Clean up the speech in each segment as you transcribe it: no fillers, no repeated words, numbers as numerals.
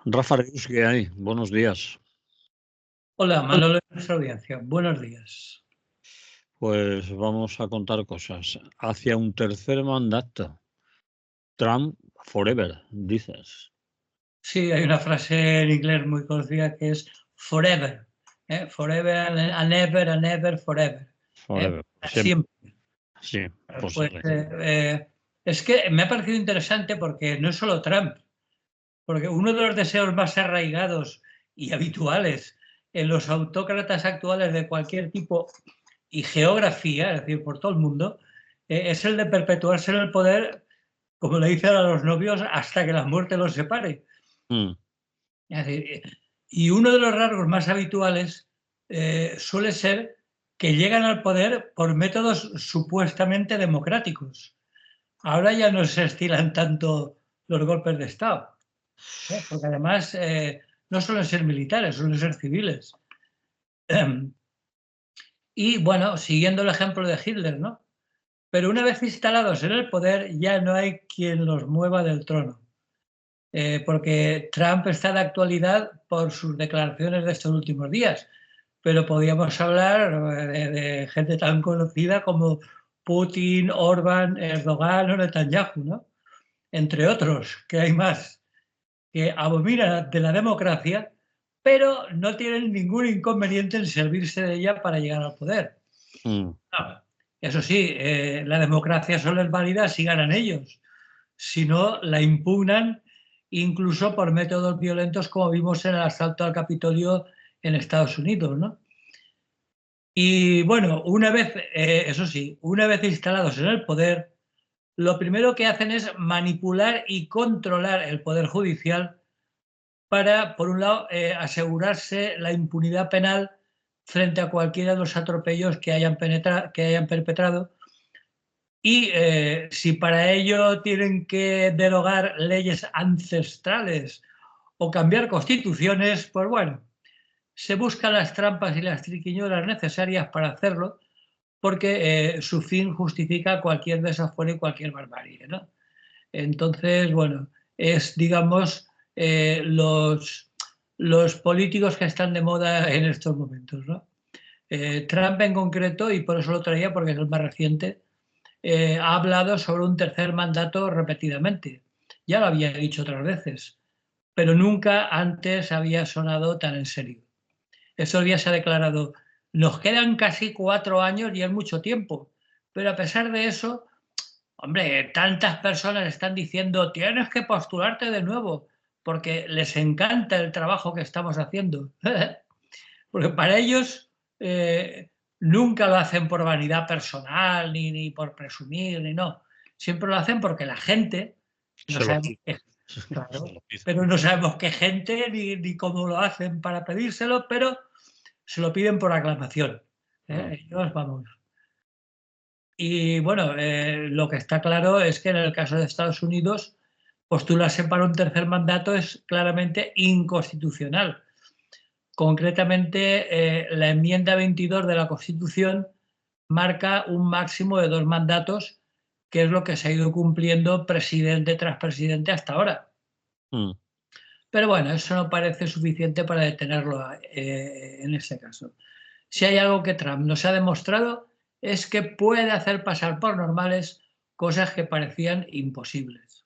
Rafa Rius, ¿qué hay? Buenos días. Hola, Manolo de nuestra audiencia. Buenos días. Pues vamos a contar cosas. Hacia un tercer mandato. Trump forever, dices. Sí, hay una frase en inglés muy conocida que es forever. Forever and ever and ever forever. Forever. Para Siempre. siempre. Sí, pues Pues, es que me ha parecido interesante porque no es solo Trump, porque uno de los deseos más arraigados y habituales en los autócratas actuales de cualquier tipo y geografía, es decir, por todo el mundo, es el de perpetuarse en el poder, como le dicen a los novios, hasta que la muerte los separe. mm, Es decir, y uno de los rasgos más habituales suele ser que llegan al poder por métodos supuestamente democráticos. Ahora ya no se estilan tanto los golpes de Estado, porque además no suelen ser militares, suelen ser civiles. Y bueno, siguiendo el ejemplo de Hitler, ¿no? Pero una vez instalados en el poder ya no hay quien los mueva del trono. Porque Trump está de actualidad por sus declaraciones de estos últimos días, pero podríamos hablar de gente tan conocida como Putin, Orbán, Erdogan o Netanyahu, ¿no? Entre otros, que hay más, que abominan de la democracia, pero no tienen ningún inconveniente en servirse de ella para llegar al poder. mm. No, eso sí, la democracia solo es válida si ganan ellos. Si no, la impugnan incluso por métodos violentos como vimos en el asalto al Capitolio en Estados Unidos, ¿no? Y bueno, una vez, eso sí, una vez instalados en el poder, lo primero que hacen es manipular y controlar el poder judicial para, por un lado, asegurarse la impunidad penal frente a cualquiera de los atropellos que hayan perpetrado. Y si para ello tienen que derogar leyes ancestrales o cambiar constituciones, pues bueno, se buscan las trampas y las triquiñuelas necesarias para hacerlo, porque su fin justifica cualquier desafuero y cualquier barbarie, ¿no? Entonces, bueno, es, digamos, los políticos que están de moda en estos momentos, ¿no? Trump en concreto, y por eso lo traía porque es el más reciente, ha hablado sobre un tercer mandato repetidamente. Ya lo había dicho otras veces, pero nunca antes había sonado tan en serio. Estos días se ha declarado, nos quedan casi 4 años y es mucho tiempo, pero a pesar de eso, hombre, tantas personas están diciendo, tienes que postularte de nuevo, porque les encanta el trabajo que estamos haciendo. Porque para ellos nunca lo hacen por vanidad personal, ni por presumir, ni no. Siempre lo hacen porque la gente, no Se lo sabemos pide. qué, Se claro, lo pide. pero no sabemos qué gente ni cómo lo hacen para pedírselo, pero se lo piden por aclamación. Mm, Ellos, vamos. Y bueno, lo que está claro es que en el caso de Estados Unidos, postularse para un tercer mandato es claramente inconstitucional. Concretamente, la enmienda 22 de la Constitución marca un máximo de 2 mandatos, que es lo que se ha ido cumpliendo presidente tras presidente hasta ahora. mm. Pero bueno, eso no parece suficiente para detenerlo en este caso. Si hay algo que Trump nos ha demostrado es que puede hacer pasar por normales cosas que parecían imposibles.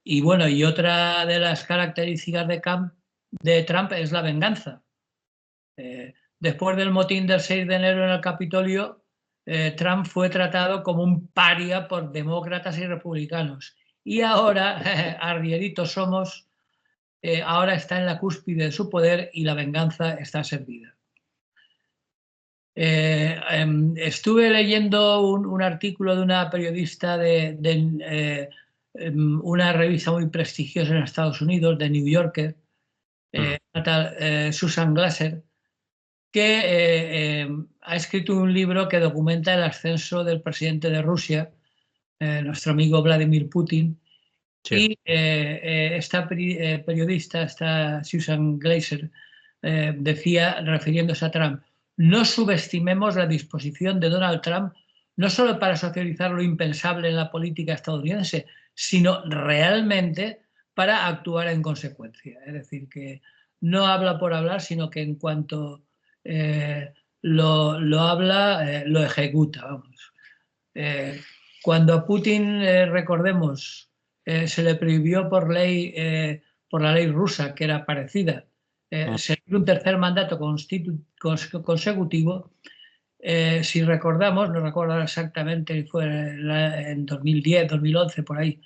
Y bueno, y otra de las características de Trump es la venganza. Después del motín del 6 de enero en el Capitolio, Trump fue tratado como un paria por demócratas y republicanos. Y ahora, arrieritos somos, ahora está en la cúspide de su poder y la venganza está servida. Estuve leyendo un artículo de una periodista de una revista muy prestigiosa en Estados Unidos, de New Yorker, Susan Glasser, que ha escrito un libro que documenta el ascenso del presidente de Rusia, nuestro amigo Vladimir Putin, Sí. y esta periodista, esta Susan Glasser, decía, refiriéndose a Trump, no subestimemos la disposición de Donald Trump no solo para socializar lo impensable en la política estadounidense, sino realmente para actuar en consecuencia. Es decir, que no habla por hablar, sino que en cuanto lo habla, lo ejecuta. Vamos. Cuando a Putin, recordemos, se le prohibió por la ley rusa, que era parecida, seguir un tercer mandato consecutivo. Si recordamos, no recuerdo exactamente, fue en 2010, 2011, por ahí,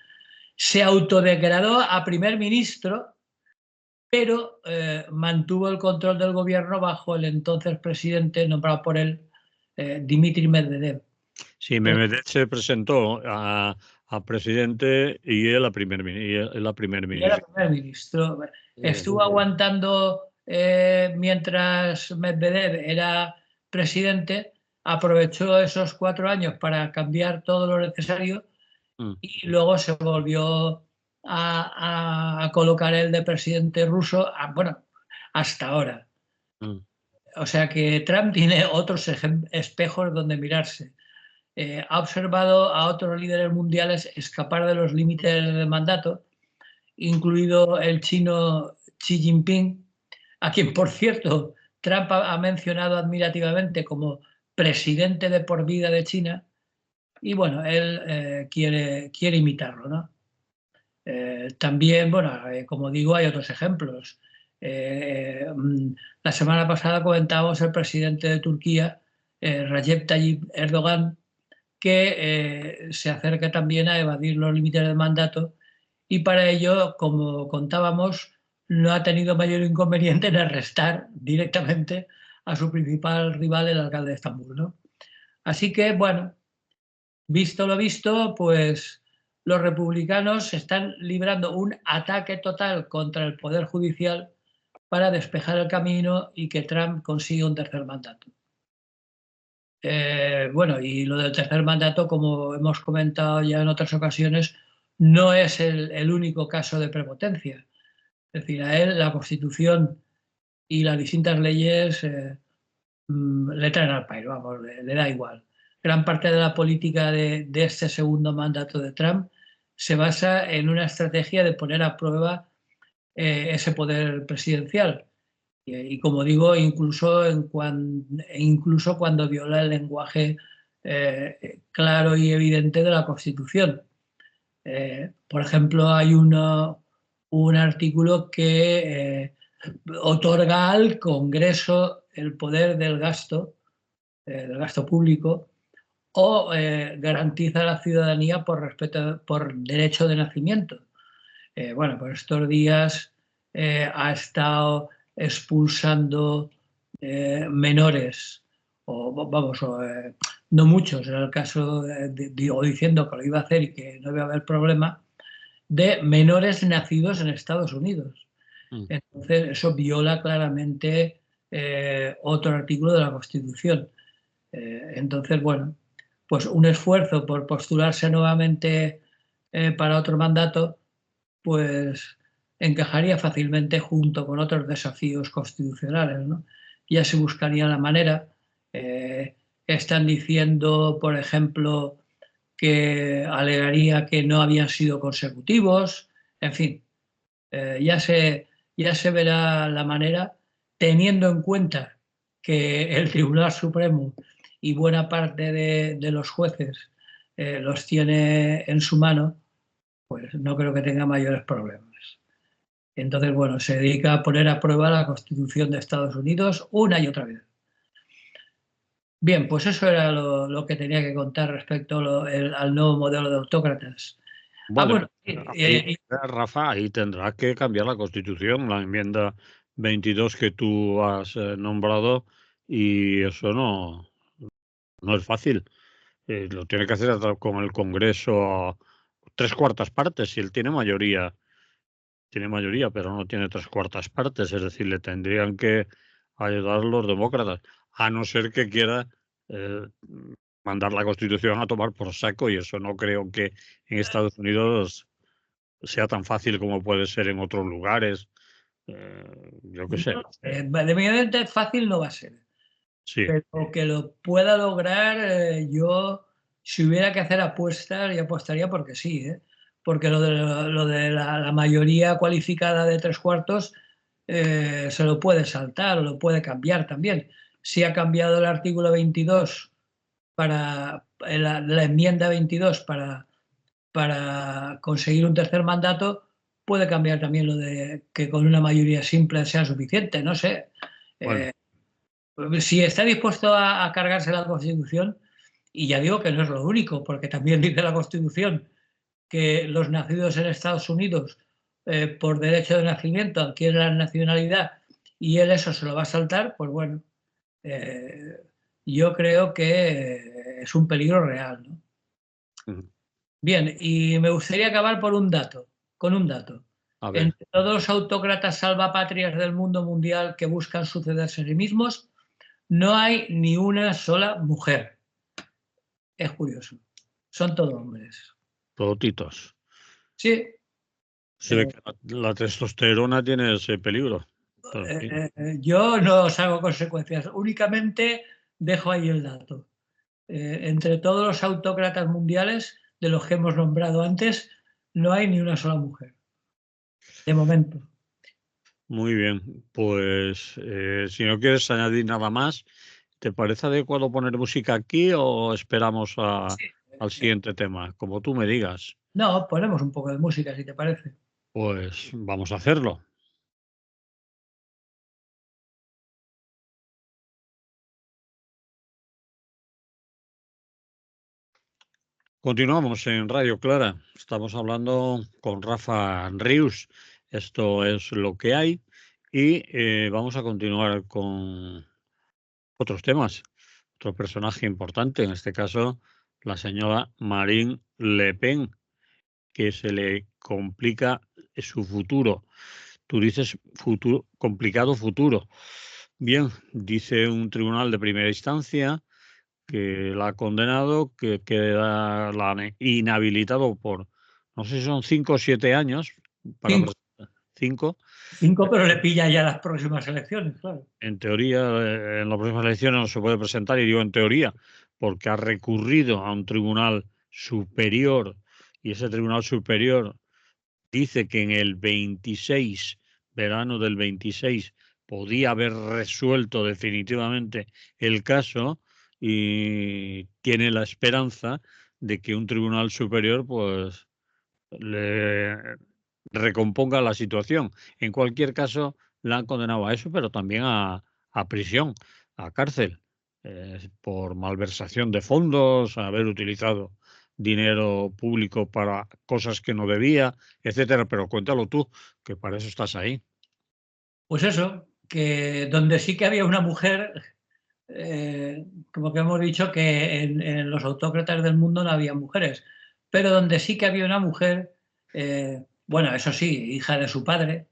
se autodegradó a primer ministro, pero mantuvo el control del gobierno bajo el entonces presidente nombrado por él, Dmitry Medvedev. Sí, Medvedev se presentó a presidente y él a primer ministro. Y era primer ministro. Estuvo aguantando mientras Medvedev era presidente, aprovechó esos 4 años para cambiar todo lo necesario y luego se volvió a colocar él de presidente ruso, bueno, hasta ahora. O sea que Trump tiene otros espejos donde mirarse. Ha observado a otros líderes mundiales escapar de los límites del mandato, incluido el chino Xi Jinping, a quien, por cierto, Trump ha mencionado admirativamente como presidente de por vida de China, y bueno, él quiere imitarlo, ¿no? También, bueno, como digo, hay otros ejemplos. La semana pasada comentábamos el presidente de Turquía, Recep Tayyip Erdogan, que se acerca también a evadir los límites del mandato, y para ello, como contábamos, no ha tenido mayor inconveniente en arrestar directamente a su principal rival, el alcalde de Estambul, ¿no? Así que, bueno, visto lo visto, pues los republicanos están librando un ataque total contra el Poder Judicial para despejar el camino y que Trump consiga un tercer mandato. Bueno, y lo del tercer mandato, como hemos comentado ya en otras ocasiones, no es el único caso de prepotencia. Es decir, a él la Constitución y las distintas leyes le traen al país, vamos, le da igual. Gran parte de la política de este segundo mandato de Trump se basa en una estrategia de poner a prueba ese poder presidencial. Y como digo, incluso cuando viola el lenguaje claro y evidente de la Constitución. Por ejemplo, hay un artículo que otorga al Congreso el poder del gasto público, o garantiza a la ciudadanía por derecho de nacimiento. Bueno, por estos días ha estado expulsando menores, no muchos, en el caso, diciendo que lo iba a hacer y que no iba a haber problema, de menores nacidos en Estados Unidos. Entonces, eso viola claramente otro artículo de la Constitución. Entonces, bueno, pues un esfuerzo por postularse nuevamente para otro mandato, pues encajaría fácilmente junto con otros desafíos constitucionales, ¿no? Ya se buscaría la manera. Están diciendo, por ejemplo, que alegaría que no habían sido consecutivos. En fin, ya se verá la manera, teniendo en cuenta que el Tribunal Supremo y buena parte de los jueces los tiene en su mano, pues no creo que tenga mayores problemas. Entonces, bueno, se dedica a poner a prueba la Constitución de Estados Unidos una y otra vez. Bien, pues eso era lo que tenía que contar respecto al nuevo modelo de autócratas. Bueno, Bueno, Rafa, ahí tendrá que cambiar la Constitución, la enmienda 22 que tú has nombrado, y eso no es fácil. Lo tiene que hacer con el Congreso a 3/4 partes, si él tiene mayoría, pero no tiene 3/4 partes, es decir, le tendrían que ayudar los demócratas, a no ser que quiera eh, mandar la Constitución a tomar por saco, y eso no creo que en Estados Unidos sea tan fácil como puede ser en otros lugares. Yo qué sé. evidentemente fácil no va a ser, Sí. pero que lo pueda lograr, yo Si hubiera que hacer apuestas, yo apostaría porque sí, ¿eh? Porque lo de la mayoría cualificada de 3/4 se lo puede saltar o lo puede cambiar también. Si ha cambiado el artículo 22 para la enmienda 22 para conseguir un tercer mandato, puede cambiar también lo de que con una mayoría simple sea suficiente, no sé. Bueno, Eh, si está dispuesto a cargarse la Constitución, y ya digo que no es lo único, porque también dice la Constitución que los nacidos en Estados Unidos por derecho de nacimiento adquieren la nacionalidad y él eso se lo va a saltar, pues bueno, eh, yo creo que es un peligro real, ¿no? ujú. Bien, y me gustaría acabar con un dato. A ver, Entre todos los autócratas salvapatrias del mundo mundial que buscan sucederse a sí mismos, no hay ni una sola mujer. Es curioso. Son todos hombres. totitos. Sí, Se ve eh, que la testosterona tiene ese peligro. Pero, en fin. yo no os hago consecuencias, únicamente dejo ahí el dato. Entre todos los autócratas mundiales, de los que hemos nombrado antes, no hay ni una sola mujer, de momento. Muy bien, pues si no quieres añadir nada más, ¿te parece adecuado poner música aquí o esperamos al siguiente tema? Como tú me digas, No, ponemos un poco de música, si te parece. pues vamos a hacerlo. Continuamos en Radio Clara. Estamos hablando con Rafa Rius. Esto es lo que hay y vamos a continuar con otros temas. Otro personaje importante, en este caso, la señora Marine Le Pen, que se le complica su futuro. Tú dices futuro, complicado futuro. Bien, dice un tribunal de primera instancia que la ha condenado, que queda inhabilitado por, no sé si son 5 o 7 años, para Cinco, presentar 5. cinco, pero le pilla ya las próximas elecciones, claro. En teoría, en las próximas elecciones no se puede presentar, y digo en teoría, porque ha recurrido a un tribunal superior y ese tribunal superior dice que en el 26, verano del 26, podía haber resuelto definitivamente el caso y tiene la esperanza de que un tribunal superior pues le recomponga la situación. En cualquier caso, la han condenado a eso, pero también a prisión, a cárcel, por malversación de fondos, haber utilizado dinero público para cosas que no debía, etcétera. Pero cuéntalo tú, que para eso estás ahí. Pues eso, que donde sí que había una mujer, como que hemos dicho que en los autócratas del mundo no había mujeres, pero donde sí que había una mujer, bueno, eso sí, hija de su padre,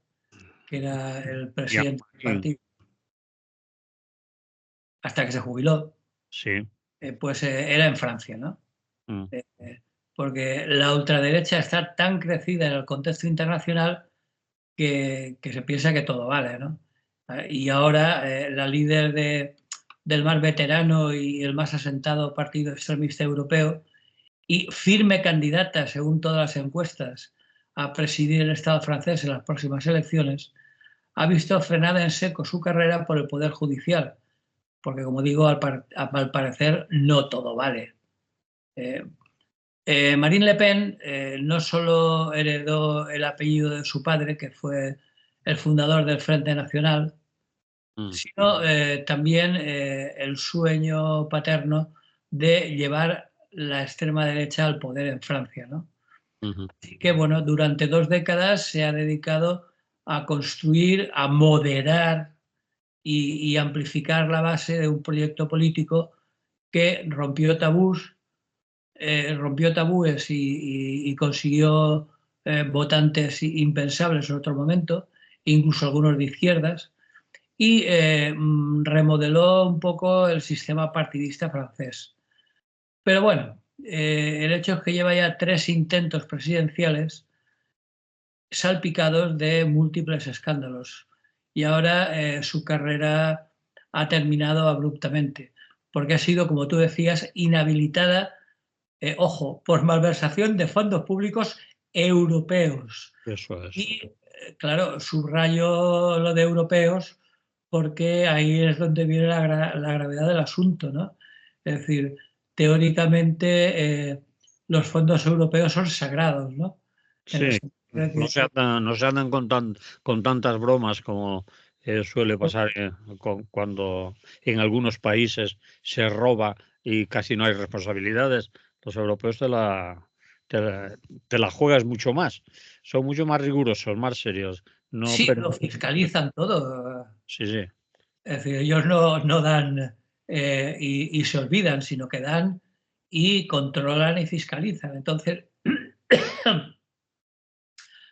que era el Y a presidente del Martín, partido, hasta que se jubiló, sí. pues era en Francia, ¿no? Mm, Eh, Porque la ultraderecha está tan crecida en el contexto internacional que se piensa que todo vale, ¿no? Y ahora la líder del más veterano y el más asentado partido extremista europeo y firme candidata, según todas las encuestas, a presidir el Estado francés en las próximas elecciones, ha visto frenada en seco su carrera por el Poder Judicial, porque como digo, al parecer no todo vale. Eh, Marine Le Pen no solo heredó el apellido de su padre, que fue el fundador del Frente Nacional, mm, sino también el sueño paterno de llevar la extrema derecha al poder en Francia, ¿no? ujú, Así que, bueno, durante 2 décadas se ha dedicado a construir, a moderar y amplificar la base de un proyecto político que rompió tabúes y consiguió votantes impensables en otro momento, incluso algunos de izquierdas, y remodeló un poco el sistema partidista francés. Pero bueno, el hecho es que lleva ya 3 intentos presidenciales salpicados de múltiples escándalos y ahora su carrera ha terminado abruptamente porque ha sido, como tú decías, inhabilitada ojo, por malversación de fondos públicos europeos. Eso es. Y, claro, subrayo lo de europeos porque ahí es donde viene la gravedad del asunto, ¿no? Es decir, teóricamente los fondos europeos son sagrados, ¿no? En el Sí, sentido de que, no se andan con tantas bromas como suele pasar cuando en algunos países se roba y casi no hay responsabilidades. Los europeos te la juegas mucho más. Son mucho más rigurosos, más serios. No sí, lo permiten. fiscalizan todo. Sí, sí, Es decir, ellos no dan y se olvidan, sino que dan y controlan y fiscalizan. Entonces,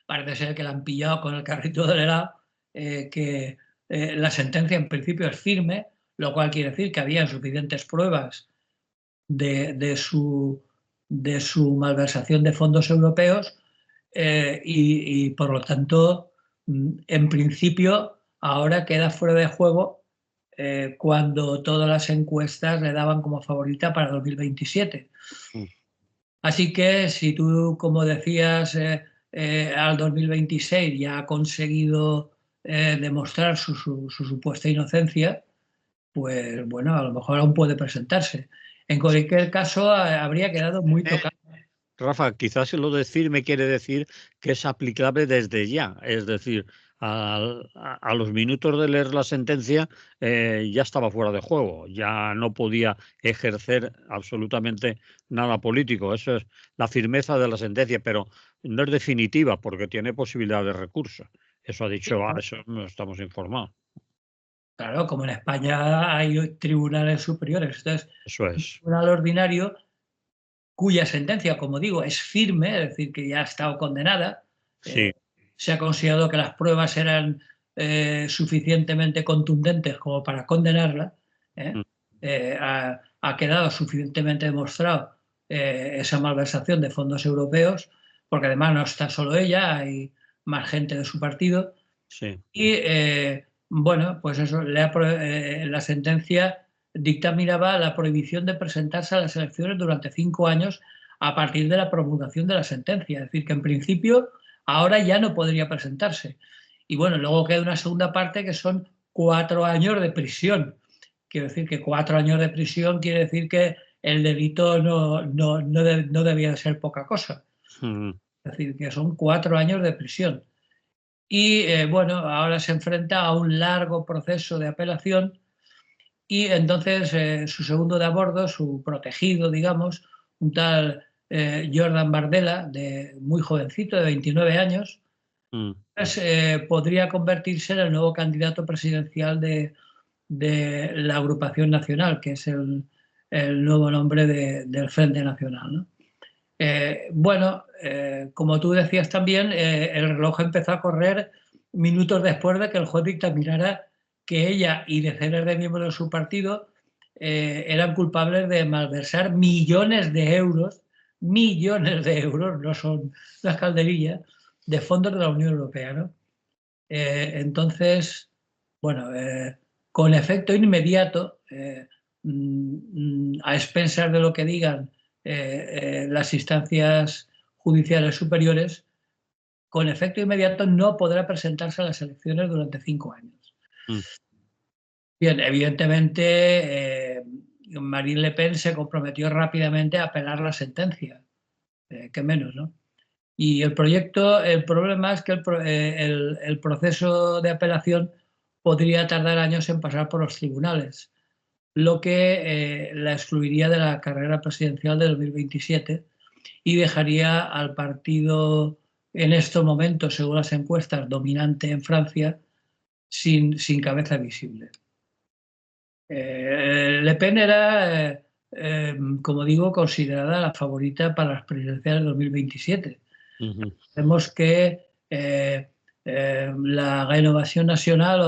parece ser que la han pillado con el carrito del helado, que la sentencia en principio es firme, lo cual quiere decir que había suficientes pruebas de su malversación de fondos europeos y por lo tanto, en principio, ahora queda fuera de juego cuando todas las encuestas le daban como favorita para 2027. mm, Así que si tú, como decías, al 2026 ya ha conseguido demostrar su supuesta inocencia, pues bueno, a lo mejor aún puede presentarse. En cualquier caso, habría quedado muy tocado. Rafa, quizás lo decir me quiere decir que es aplicable desde ya, es decir, a los minutos de leer la sentencia ya estaba fuera de juego, ya no podía ejercer absolutamente nada político. Eso es la firmeza de la sentencia, pero no es definitiva porque tiene posibilidad de recurso. Eso ha dicho, eso no estamos informados. Claro, como en España hay tribunales superiores, entonces, Eso un es. tribunal ordinario cuya sentencia, como digo, es firme, es decir, que ya ha estado condenada, Sí. se ha considerado que las pruebas eran suficientemente contundentes como para condenarla, ¿eh? Mm, Ha quedado suficientemente demostrado esa malversación de fondos europeos, porque además no está solo ella, hay más gente de su partido, sí. y bueno, pues eso, la sentencia dictaminaba la prohibición de presentarse a las elecciones durante 5 años a partir de la promulgación de la sentencia. Es decir, que en principio ahora ya no podría presentarse. Y bueno, luego queda una segunda parte que son 4 años de prisión. Quiero decir que 4 años de prisión quiere decir que el delito no debía ser poca cosa. Mm, Es decir, que son 4 años de prisión. Y bueno, ahora se enfrenta a un largo proceso de apelación y entonces su segundo de a bordo, su protegido, digamos, un tal Jordan Bardella, muy jovencito, de 29 años, mm, pues, podría convertirse en el nuevo candidato presidencial de la agrupación nacional, que es el nuevo nombre del Frente Nacional, ¿no? Bueno, como tú decías también, el reloj empezó a correr minutos después de que el juez dictaminara que ella y decenas de miembros de su partido eran culpables de malversar millones de euros, no son las calderillas, de fondos de la Unión Europea, ¿no? Entonces, bueno, con efecto inmediato, a expensas de lo que digan las instancias judiciales superiores, con efecto inmediato no podrá presentarse a las elecciones durante 5 años. mm. Bien, evidentemente Marine Le Pen se comprometió rápidamente a apelar la sentencia, que menos, ¿no? Y el problema es que el proceso de apelación podría tardar años en pasar por los tribunales, lo que la excluiría de la carrera presidencial de 2027 y dejaría al partido en estos momentos, según las encuestas, dominante en Francia, sin cabeza visible. Le Pen era, como digo, considerada la favorita para las presidenciales de 2027. Ujú. Vemos que la Renovación Nacional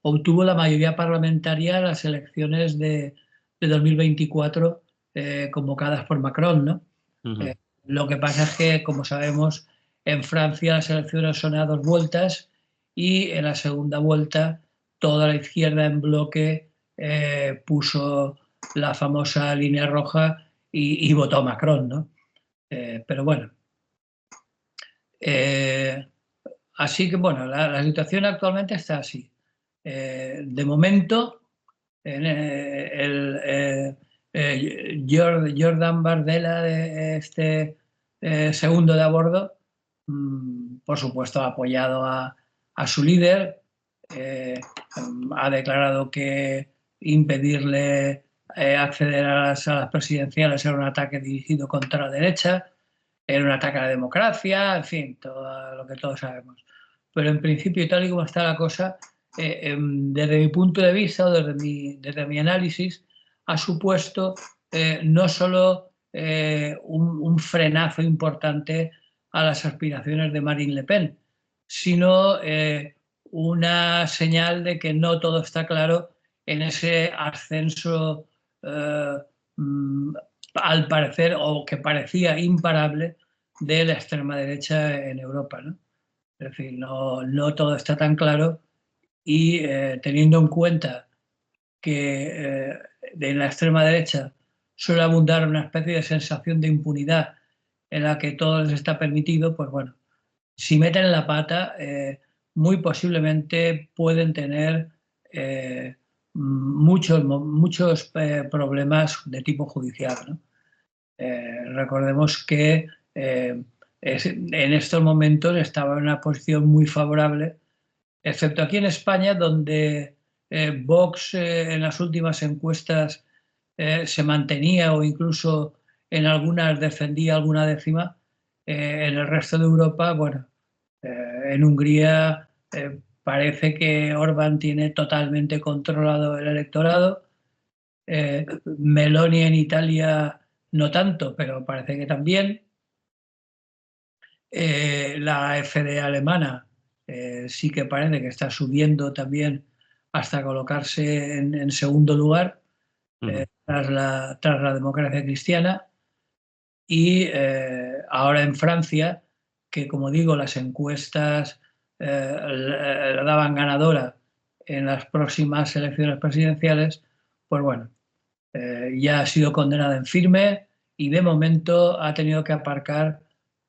obtuvo la mayoría parlamentaria en las elecciones de 2024 convocadas por Macron, ¿no? Ujú. Lo que pasa es que, como sabemos, en Francia las elecciones son a 2 vueltas y en la segunda vuelta toda la izquierda en bloque puso la famosa línea roja y votó Macron, ¿no? Pero bueno. Así que, bueno, la situación actualmente está así. De momento, Jordan Bardella, este segundo de a bordo, por supuesto ha apoyado a su líder, ha declarado que impedirle acceder a las presidenciales era un ataque dirigido contra la derecha, era un ataque a la democracia, en fin, todo lo que todos sabemos. Pero en principio, tal y como está la cosa, desde mi punto de vista o desde mi análisis, ha supuesto no solo un frenazo importante a las aspiraciones de Marine Le Pen, sino una señal de que no todo está claro en ese ascenso al parecer, o que parecía imparable, de la extrema derecha en Europa, ¿no? Es decir, no todo está tan claro y teniendo en cuenta que de la extrema derecha suele abundar una especie de sensación de impunidad en la que todo les está permitido, pues bueno, si meten la pata, muy posiblemente pueden tener muchos problemas de tipo judicial, ¿no? Recordemos que en estos momentos estaba en una posición muy favorable, excepto aquí en España, donde Vox en las últimas encuestas se mantenía o incluso en algunas defendía alguna décima. En el resto de Europa, bueno, en Hungría parece que Orbán tiene totalmente controlado el electorado. Meloni en Italia no tanto, pero parece que también. La AfD alemana sí que parece que está subiendo también hasta colocarse en segundo lugar tras la democracia cristiana. Y ahora en Francia, que como digo, las encuestas la daban ganadora en las próximas elecciones presidenciales, pues bueno, ya ha sido condenada en firme y de momento ha tenido que aparcar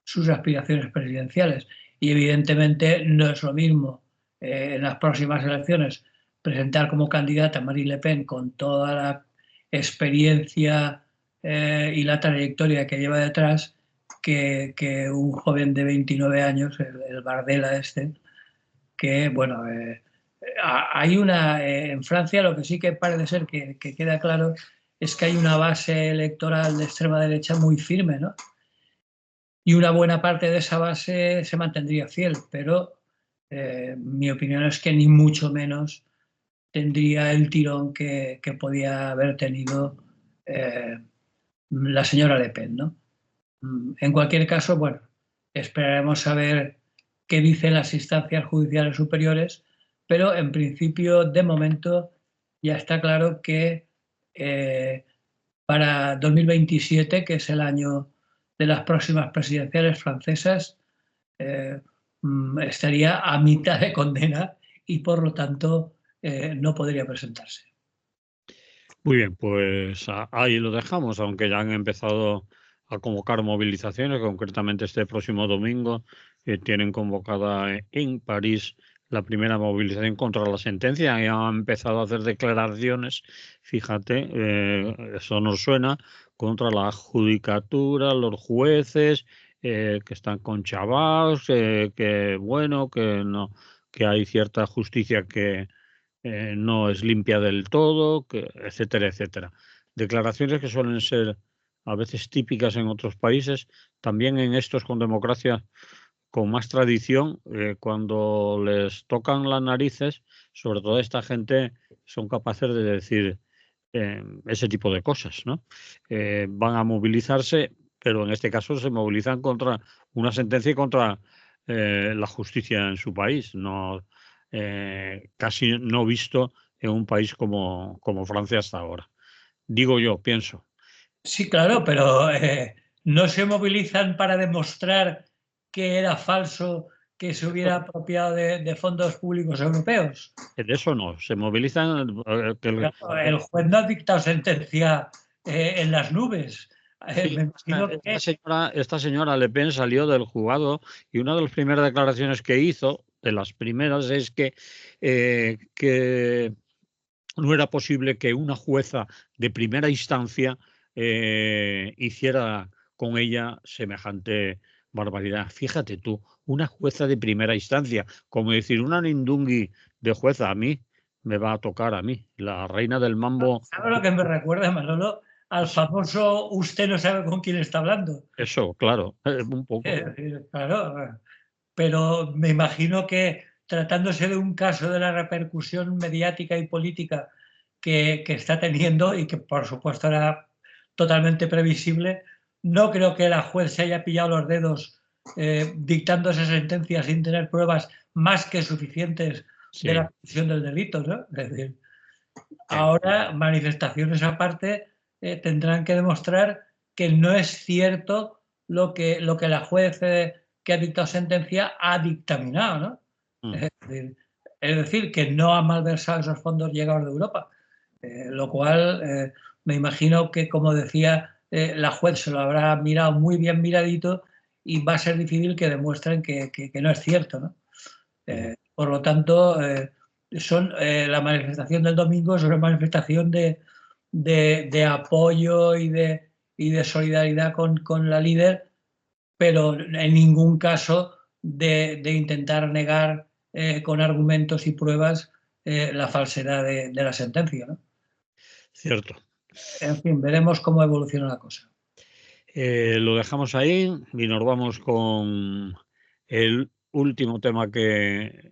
sus aspiraciones presidenciales. Y evidentemente no es lo mismo en las próximas elecciones presentar como candidata a Marine Le Pen con toda la experiencia y la trayectoria que lleva detrás que un joven de 29 años, el Bardella este, que bueno, hay una, en Francia lo que sí que parece ser que queda claro es que hay una base electoral de extrema derecha muy firme, ¿no? Y una buena parte de esa base se mantendría fiel, pero mi opinión es que ni mucho menos tendría el tirón que podía haber tenido la señora Le Pen, ¿no? En cualquier caso, bueno, esperaremos a ver qué dicen las instancias judiciales superiores, pero en principio, de momento, ya está claro que para 2027, que es el año de las próximas presidenciales francesas, estaría a mitad de condena y por lo tanto no podría presentarse. Muy bien, pues ahí lo dejamos, aunque ya han empezado a convocar movilizaciones, concretamente este próximo domingo tienen convocada en París la primera movilización contra la sentencia y han empezado a hacer declaraciones, fíjate, eso nos suena, contra la judicatura, los jueces que están conchavados, que bueno, que no, que hay cierta justicia que no es limpia del todo, etcétera, etcétera. Declaraciones que suelen ser a veces típicas en otros países, también en estos con democracia con más tradición, cuando les tocan las narices, sobre todo esta gente, son capaces de decir ese tipo de cosas, ¿no? Van a movilizarse, pero en este caso se movilizan contra una sentencia y contra la justicia en su país, no casi no visto en un país como Francia hasta ahora. Digo yo, pienso. Sí, claro, pero no se movilizan para demostrar que era falso que se hubiera apropiado de fondos públicos europeos. De eso no, se movilizan. El juez no ha dictado sentencia en las nubes. Sí, me imagino que... esta señora Le Pen salió del juzgado y una de las primeras declaraciones que hizo, de las primeras, es que no era posible que una jueza de primera instancia hiciera con ella semejante barbaridad. Fíjate tú, una jueza de primera instancia, como decir, una Nindungui de jueza, a mí me va a tocar a mí, la reina del mambo. ¿Sabes lo que me recuerda, Manolo? Al famoso "usted no sabe con quién está hablando". Eso, claro, un poco. Claro, pero me imagino que tratándose de un caso de la repercusión mediática y política que está teniendo y que por supuesto era totalmente previsible, no creo que la juez se haya pillado los dedos dictando esa sentencia sin tener pruebas más que suficientes de la Sí. comisión del delito, ¿no? Es decir, ahora, manifestaciones aparte, tendrán que demostrar que no es cierto lo que la juez que ha dictado sentencia ha dictaminado, ¿no? Mm. Es decir, que no ha malversado esos fondos llegados de Europa, lo cual me imagino que, como decía, la juez se lo habrá mirado muy bien miradito y va a ser difícil que demuestren que no es cierto, ¿no? Por lo tanto, la manifestación del domingo es una manifestación de apoyo y de solidaridad con la líder, pero en ningún caso de intentar negar con argumentos y pruebas la falsedad de la sentencia, ¿no? Cierto. En fin, veremos cómo evoluciona la cosa. Lo dejamos ahí y nos vamos con el último tema que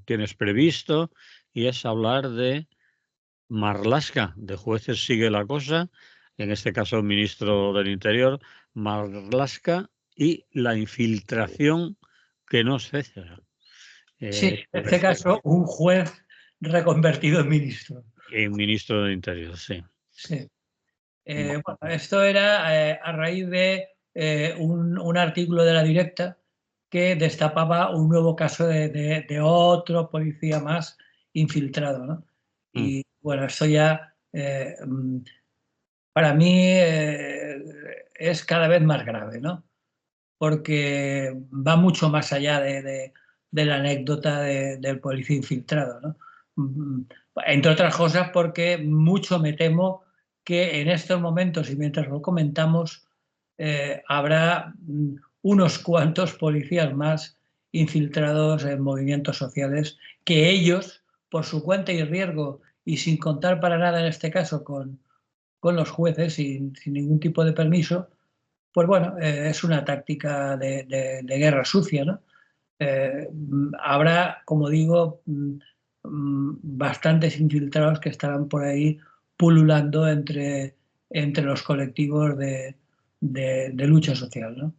tienes previsto, y es hablar de Marlaska. De jueces sigue la cosa, en este caso el ministro del Interior, Marlaska, y la infiltración que no cesa. Sí, en este caso, un juez reconvertido en ministro. El ministro del Interior, sí. Sí. Bueno, esto era a raíz de un artículo de La Directa que destapaba un nuevo caso de otro policía más infiltrado, ¿no? Y bueno, esto ya para mí es cada vez más grave, ¿no? Porque va mucho más allá de la anécdota del policía infiltrado, ¿no? Entre otras cosas porque mucho me temo que en estos momentos y mientras lo comentamos habrá unos cuantos policías más infiltrados en movimientos sociales que ellos, por su cuenta y riesgo y sin contar para nada en este caso con los jueces, sin ningún tipo de permiso, pues bueno, es una táctica de guerra sucia, ¿no? Habrá, como digo, bastantes infiltrados que estarán por ahí pululando entre los colectivos de lucha social, ¿no?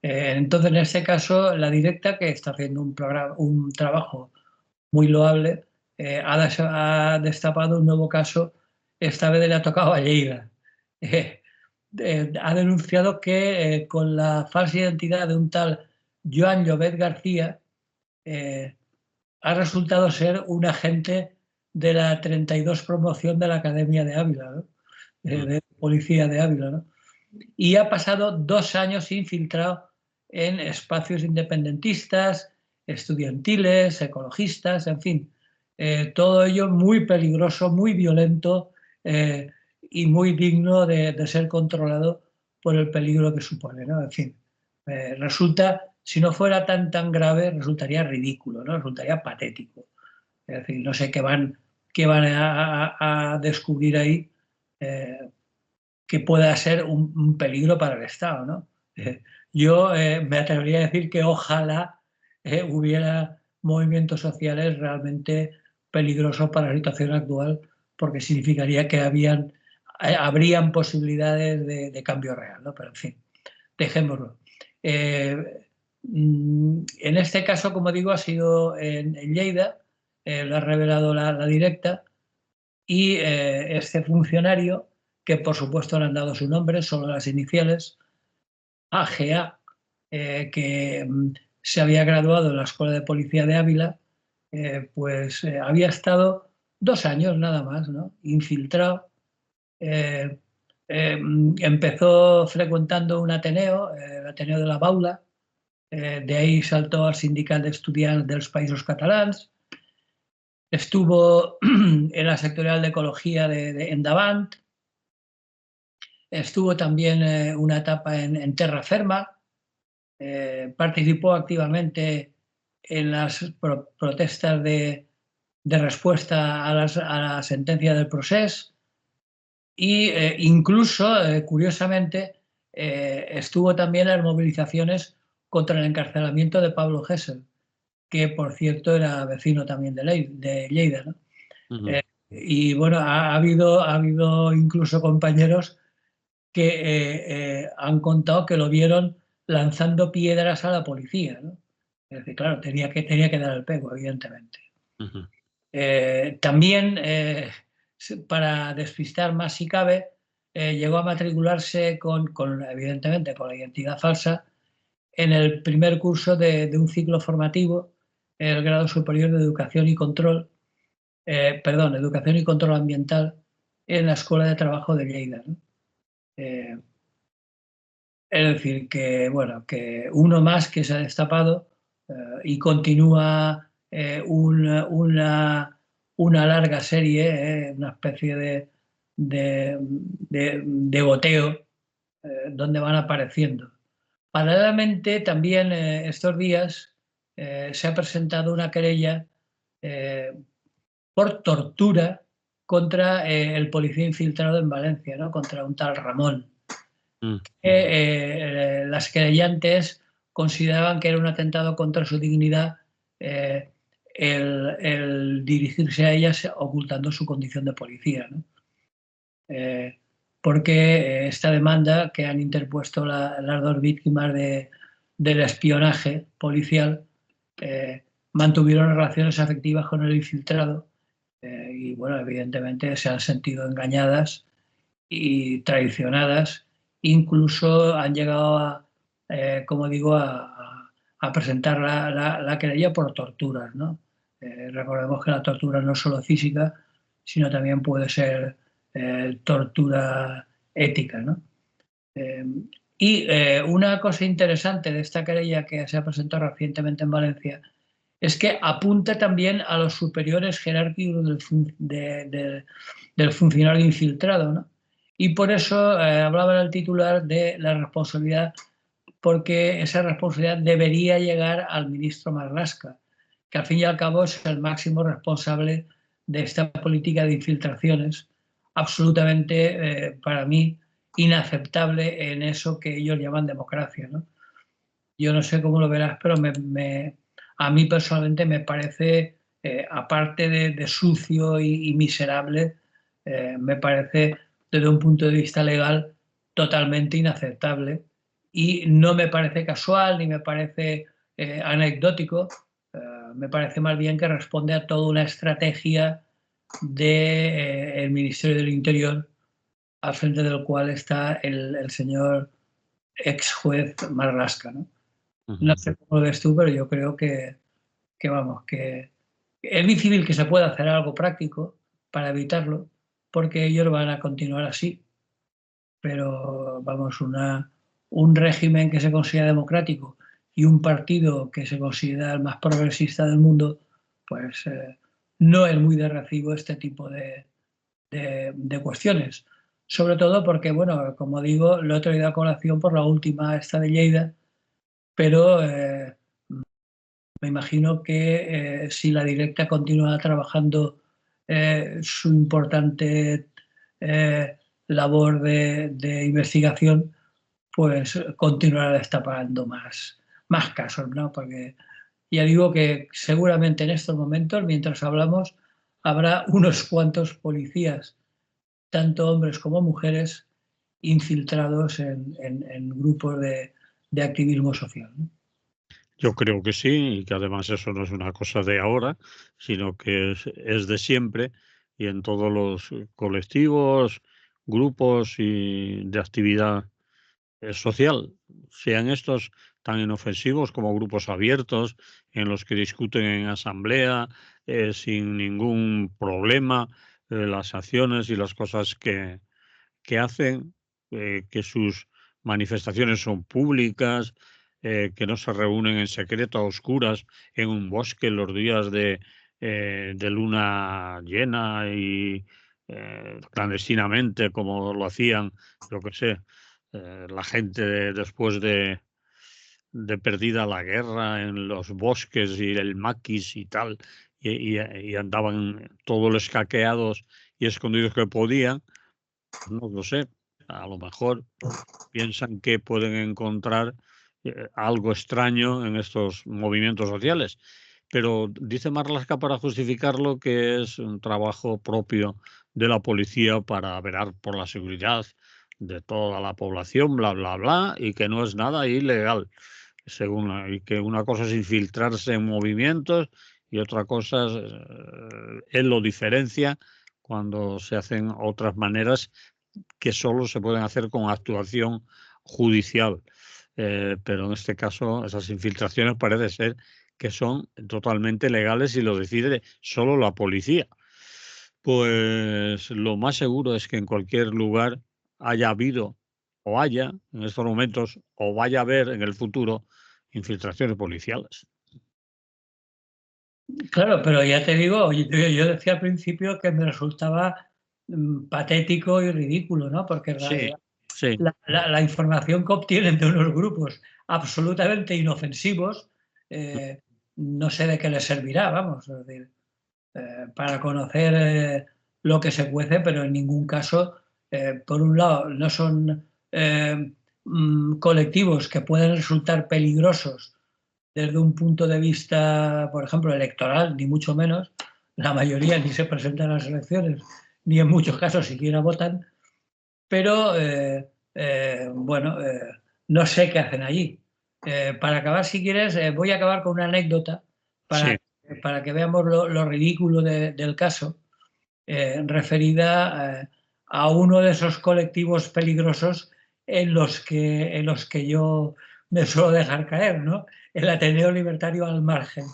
Entonces, en este caso, La Directa, que está haciendo un trabajo muy loable, ha destapado un nuevo caso, esta vez le ha tocado a Lleida. Ha denunciado que con la falsa identidad de un tal Joan Llobet García ha resultado ser un agente de la 32 promoción de la Academia de Ávila, ¿no? De Policía de Ávila, ¿no? Y ha pasado 2 años infiltrado en espacios independentistas, estudiantiles, ecologistas, en fin, todo ello muy peligroso, muy violento y muy digno de ser controlado por el peligro que supone, ¿no? En fin, resulta, si no fuera tan grave, resultaría ridículo, ¿no? Resultaría patético. Es decir, no sé qué van a descubrir ahí que pueda ser un peligro para el Estado, ¿no? Yo me atrevería a decir que ojalá hubiera movimientos sociales realmente peligrosos para la situación actual, porque significaría que habrían posibilidades de cambio real, ¿no? Pero en fin, dejémoslo. En este caso, como digo, ha sido en Lleida, lo ha revelado la Directa, y este funcionario, que por supuesto le han dado su nombre, solo las iniciales, AGA, que se había graduado en la Escuela de Policía de Ávila, pues había estado 2 años nada más, ¿no? Infiltrado, Empezó frecuentando un Ateneo, el Ateneo de la Baula, de ahí saltó al Sindicat d'Estudiants dels Països Catalans, estuvo en la sectorial de Ecología de Endavant, estuvo también una etapa en Terra Ferma, participó activamente en las protestas de respuesta a la sentencia del Procés e incluso, curiosamente, estuvo también en las movilizaciones contra el encarcelamiento de Pablo Gesell, que por cierto era vecino también de Lleida, ¿no? Y bueno, ha habido incluso compañeros que han contado que lo vieron lanzando piedras a la policía, ¿no? Es decir, claro, tenía que dar el pego, evidentemente. También, para despistar más si cabe, llegó a matricularse evidentemente con la identidad falsa en el primer curso de un ciclo formativo, el grado superior de Educación y Control, Educación y Control Ambiental en la Escuela de Trabajo de Lleida, ¿no? Es decir, que bueno, que uno más que se ha destapado y continúa una larga serie, una especie de goteo donde van apareciendo. Paralelamente, también estos días se ha presentado una querella por tortura contra el policía infiltrado en Valencia, ¿no? Contra un tal Ramón. Las querellantes consideraban que era un atentado contra su dignidad el dirigirse a ellas ocultando su condición de policía, ¿no? Porque esta demanda que han interpuesto las dos víctimas del espionaje policial mantuvieron relaciones afectivas con el infiltrado y, bueno, evidentemente se han sentido engañadas y traicionadas. Incluso han llegado como digo, a presentar la querella por torturas, ¿no? Recordemos que la tortura no es solo física, sino también puede ser tortura ética, ¿no? Y una cosa interesante de esta querella que se ha presentado recientemente en Valencia es que apunta también a los superiores jerárquicos del funcionario infiltrado, ¿no? Y por eso hablaba en el titular de la responsabilidad, porque esa responsabilidad debería llegar al ministro Marlaska, que al fin y al cabo es el máximo responsable de esta política de infiltraciones, absolutamente, para mí, inaceptable en eso que ellos llaman democracia, ¿no? Yo no sé cómo lo verás, pero a mí personalmente me parece, aparte de sucio y miserable, me parece desde un punto de vista legal totalmente inaceptable y no me parece casual ni me parece anecdótico, me parece más bien que responde a toda una estrategia del Ministerio del Interior, al frente del cual está el señor ex juez Marlaska, ¿no? No sé cómo lo ves tú, pero yo creo que vamos, que es difícil que se pueda hacer algo práctico para evitarlo, porque ellos van a continuar así. Pero vamos, un régimen que se considera democrático y un partido que se considera el más progresista del mundo, pues no es muy de recibo este tipo de cuestiones. Sobre todo porque, bueno, como digo, lo he traído a colación por la última esta de Lleida, pero me imagino que si la Directa continúa trabajando su importante labor de investigación, pues continuará destapando más casos, ¿no? Porque ya digo que seguramente en estos momentos, mientras hablamos, habrá unos cuantos policías, tanto hombres como mujeres, infiltrados en grupos de activismo social, ¿no? Yo creo que sí, y que además eso no es una cosa de ahora, sino que es de siempre y en todos los colectivos, grupos y de actividad social, sean estos tan inofensivos como grupos abiertos en los que discuten en asamblea sin ningún problema las acciones y las cosas que hacen que sus manifestaciones son públicas, que no se reúnen en secreto, a oscuras, en un bosque los días de luna llena y clandestinamente, como lo hacían, yo qué sé, la gente después de perdida la guerra en los bosques y el maquis y tal, y andaban todos los escaqueados y escondidos que podían. No lo sé, a lo mejor piensan que pueden encontrar algo extraño en estos movimientos sociales. Pero dice Marlaska, para justificarlo, que es un trabajo propio de la policía para velar por la seguridad de toda la población, bla, bla, bla, y que no es nada ilegal, y que una cosa es infiltrarse en movimientos y otra cosa es, él lo diferencia cuando se hacen otras maneras que solo se pueden hacer con actuación judicial. Pero en este caso, esas infiltraciones parece ser que son totalmente legales y lo decide solo la policía. Pues lo más seguro es que en cualquier lugar haya habido o haya en estos momentos o vaya a haber en el futuro infiltraciones policiales. Claro, pero ya te digo, yo decía al principio que me resultaba patético y ridículo, ¿no? Porque Sí, sí. la información que obtienen de unos grupos absolutamente inofensivos, no sé de qué les servirá, vamos, es decir, para conocer lo que se cuece, pero en ningún caso, por un lado, no son colectivos que pueden resultar peligrosos desde un punto de vista, por ejemplo, electoral, ni mucho menos. La mayoría ni se presentan a las elecciones, ni en muchos casos siquiera votan, pero bueno, no sé qué hacen allí. Para acabar, si quieres, voy a acabar con una anécdota Sí. para que veamos lo ridículo del caso, referida a uno de esos colectivos peligrosos en los que yo me suelo dejar caer, ¿no? El Ateneo Libertario al Margen,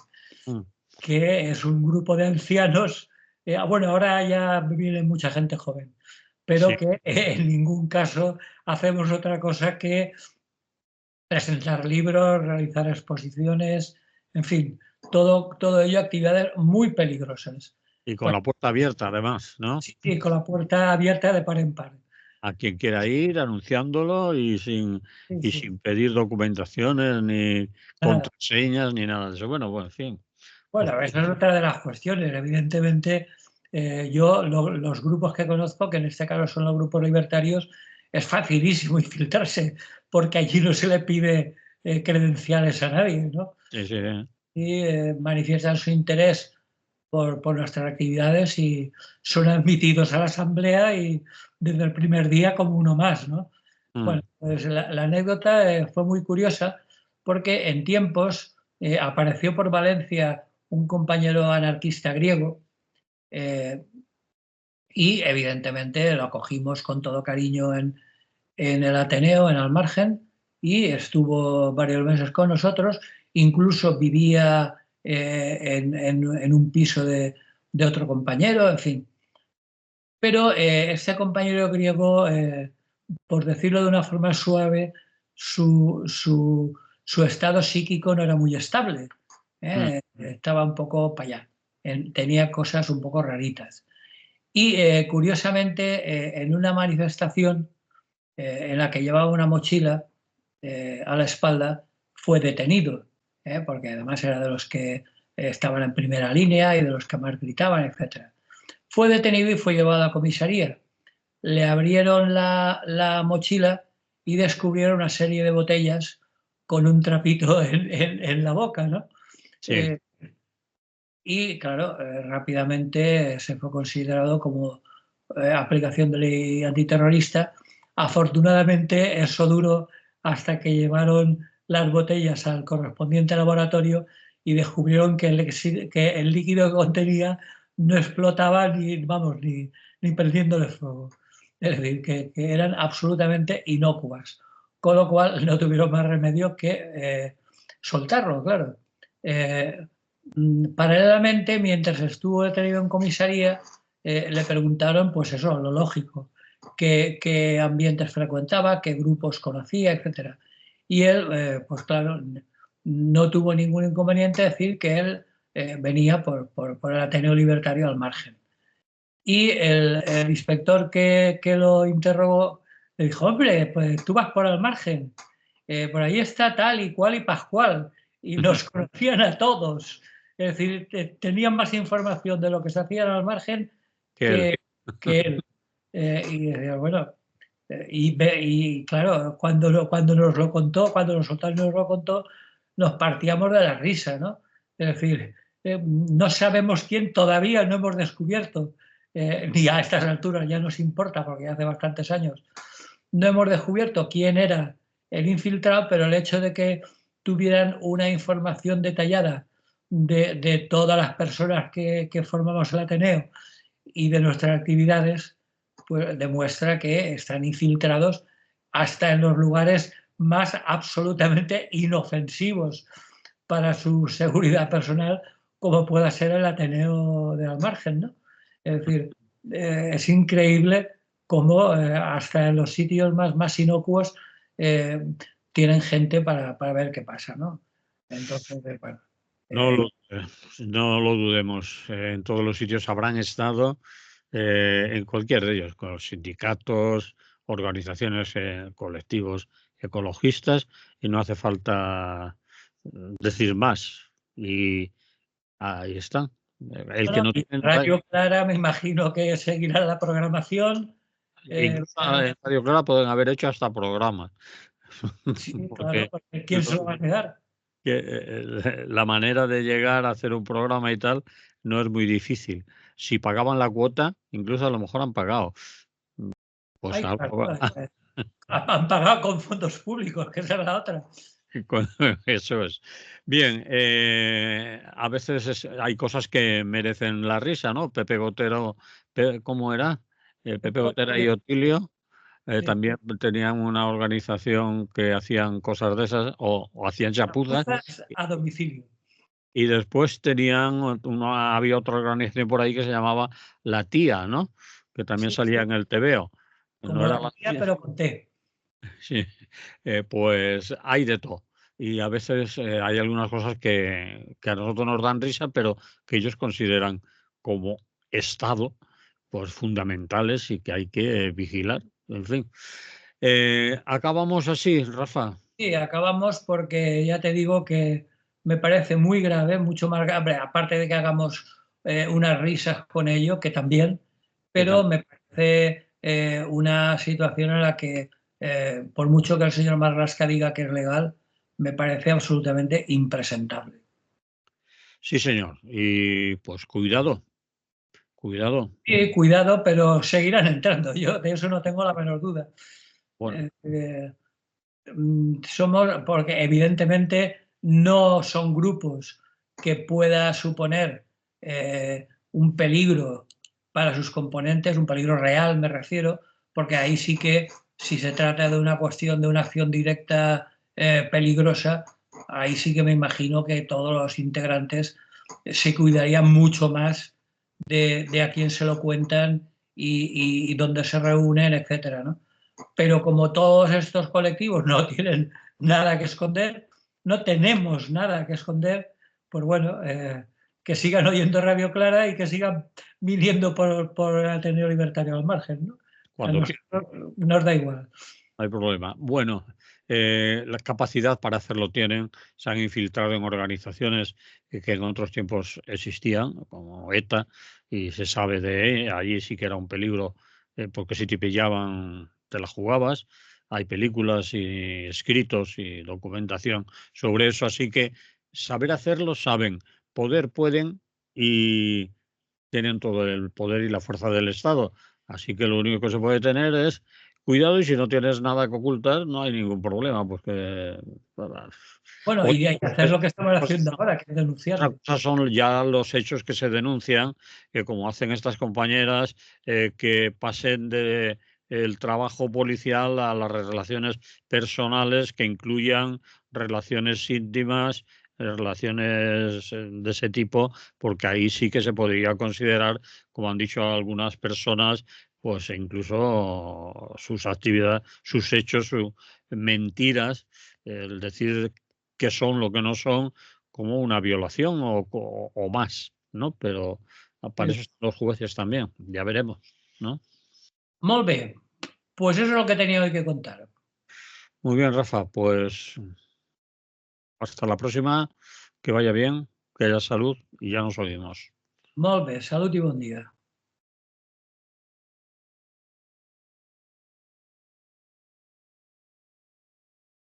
Mm. que es un grupo de ancianos, bueno, ahora ya viene mucha gente joven, pero Sí. que en ningún caso hacemos otra cosa que presentar libros, realizar exposiciones, en fin, todo ello actividades muy peligrosas. Y con Bueno, la puerta abierta, además, ¿no? sí, con la puerta abierta de par en par. A quien quiera ir, anunciándolo Sí, y sí, sin pedir documentaciones, ni nada. contraseñas, ni nada de eso. Bueno, en fin. Pues Bueno, esa es otra de las cuestiones. Evidentemente, yo los grupos que conozco, que en este caso son los grupos libertarios, es facilísimo infiltrarse, porque allí no se le pide credenciales a nadie, ¿no? sí, sí, Y manifiestan su interés por nuestras actividades y son admitidos a la asamblea y desde el primer día como uno más, ¿no? mm, Bueno, pues la anécdota fue muy curiosa porque en tiempos apareció por Valencia un compañero anarquista griego eh, y evidentemente lo acogimos con todo cariño en el Ateneo, en Al Margen, y estuvo varios meses con nosotros, incluso vivía en un piso de otro compañero, en fin. Pero este compañero griego, por decirlo de una forma suave, su estado psíquico no era muy estable. mm, Estaba un poco para allá. Tenía cosas un poco raritas. Y curiosamente, en una manifestación en la que llevaba una mochila a la espalda, fue detenido, porque además era de los que estaban en primera línea y de los que más gritaban, etc. Fue detenido y fue llevado a comisaría. Le abrieron la mochila y descubrieron una serie de botellas con un trapito en la boca, ¿no? sí. Eh, y claro, rápidamente se fue considerado como aplicación de ley antiterrorista. Afortunadamente eso duró hasta que llevaron las botellas al correspondiente laboratorio y descubrieron que el líquido que contenía no explotaba ni, vamos, ni prendiéndole fuego. Es decir, que eran absolutamente inocuas. Con lo cual no tuvieron más remedio que soltarlo, claro. Eh, Paralelamente, mientras estuvo detenido en comisaría, le preguntaron, pues eso, lo lógico, qué ambientes frecuentaba, qué grupos conocía, etc. Y él, pues claro, no tuvo ningún inconveniente decir que él venía por el Ateneo Libertario al Margen. Y el inspector que lo interrogó le dijo, hombre, pues tú vas por al Margen, por ahí está tal y cual y Pascual, y nos conocían a todos. Es decir, tenían más información de lo que se hacía al Margen Que él. que él. Y decía, bueno, y claro, cuando nos lo contó, cuando nosotros nos lo contó, nos partíamos de la risa, ¿no? Es decir, no sabemos quién todavía no hemos descubierto, ni a estas alturas ya nos importa porque hace bastantes años, no hemos descubierto quién era el infiltrado, pero el hecho de que tuvieran una información detallada de todas las personas que formamos el Ateneo y de nuestras actividades, pues demuestra que están infiltrados hasta en los lugares más absolutamente inofensivos para su seguridad personal, como pueda ser el Ateneo de Almargen, ¿no? Es decir, es increíble cómo hasta en los sitios más inocuos tienen gente para ver qué pasa, ¿no? Entonces, bueno. No no lo dudemos. En todos los sitios habrán estado, en cualquier de ellos, con los sindicatos, organizaciones, colectivos ecologistas, y no hace falta decir más. Y ahí está. El que Bueno, no y tiene Radio Clara me imagino que seguirá la programación. incluso en Radio Clara pueden haber hecho hasta programas. Sí, claro, Porque porque ¿quién se lo va a negar? la manera de llegar a hacer un programa y tal no es muy difícil. Si pagaban la cuota, incluso a lo mejor han pagado. Pues Ay, algo claro, han pagado con fondos públicos, que esa es la otra. eso es. Bien, a veces hay cosas que merecen la risa, ¿no? Pepe Gotero, ¿cómo era? Pepe Gotera y Otilio Sí. también tenían una organización que hacían cosas de esas o hacían chapuzas. Chapuzas a domicilio. Y después había otra organización por ahí que se llamaba La Tía, ¿no? Que también Sí, salía en el TVO. ¿No como era la La mía, Tía? pero con té. Sí. Pues hay de todo. Y a veces hay algunas cosas que a nosotros nos dan risa, pero que ellos consideran como Estado, pues fundamentales y que hay que vigilar. En fin. Acabamos así, Rafa. Sí, acabamos porque ya te digo que me parece muy grave, mucho más grave, aparte de que hagamos unas risas con ello, que también, Que pero me parece una situación en la que, por mucho que el señor Marlaska diga que es legal, me parece absolutamente impresentable. Sí, señor. Y pues cuidado, cuidado. Cuidado, pero seguirán entrando. Yo de eso no tengo la menor duda. Bueno. Eh, eh, somos, porque evidentemente no son grupos que pueda suponer un peligro para sus componentes, un peligro real me refiero, porque ahí sí que si se trata de una cuestión de una acción directa peligrosa, ahí sí que me imagino que todos los integrantes se cuidarían mucho más de a quién se lo cuentan y dónde se reúnen, etcétera, ¿no? Pero como todos estos colectivos no tienen nada que esconder, no tenemos nada que esconder, pues bueno, que sigan oyendo Radio Clara y que sigan viniendo por el Ateneo Libertario al Margen, ¿no? A Cuando quiera, nosotros nos da igual. no hay problema. Bueno, la capacidad para hacerlo tienen, se han infiltrado en organizaciones que en otros tiempos existían, como ETA, y se sabe allí sí que era un peligro, porque si te pillaban te la jugabas. Hay películas y escritos y documentación sobre eso, así que saber hacerlo saben, poder pueden y tienen todo el poder y la fuerza del Estado. Así que lo único que se puede tener es cuidado y si no tienes nada que ocultar, no hay ningún problema, porque Bueno, y hay que hacer lo que estamos haciendo ahora, que es otra denunciarlo. cosa son ya los hechos que se denuncian, que como hacen estas compañeras, que pasen de el trabajo policial a las relaciones personales que incluyan relaciones íntimas, relaciones de ese tipo, porque ahí sí que se podría considerar, como han dicho algunas personas, pues incluso sus actividades, sus hechos, sus mentiras, el decir que son lo que no son, como una violación o más, ¿no? Pero para eso están los jueces también, ya veremos, ¿no? Molt bé, pues eso es lo que tenía hoy que contar. Muy bien, Rafa, pues hasta la próxima, que vaya bien, que haya salud y ya nos oímos. Molt bé, salut i bon dia.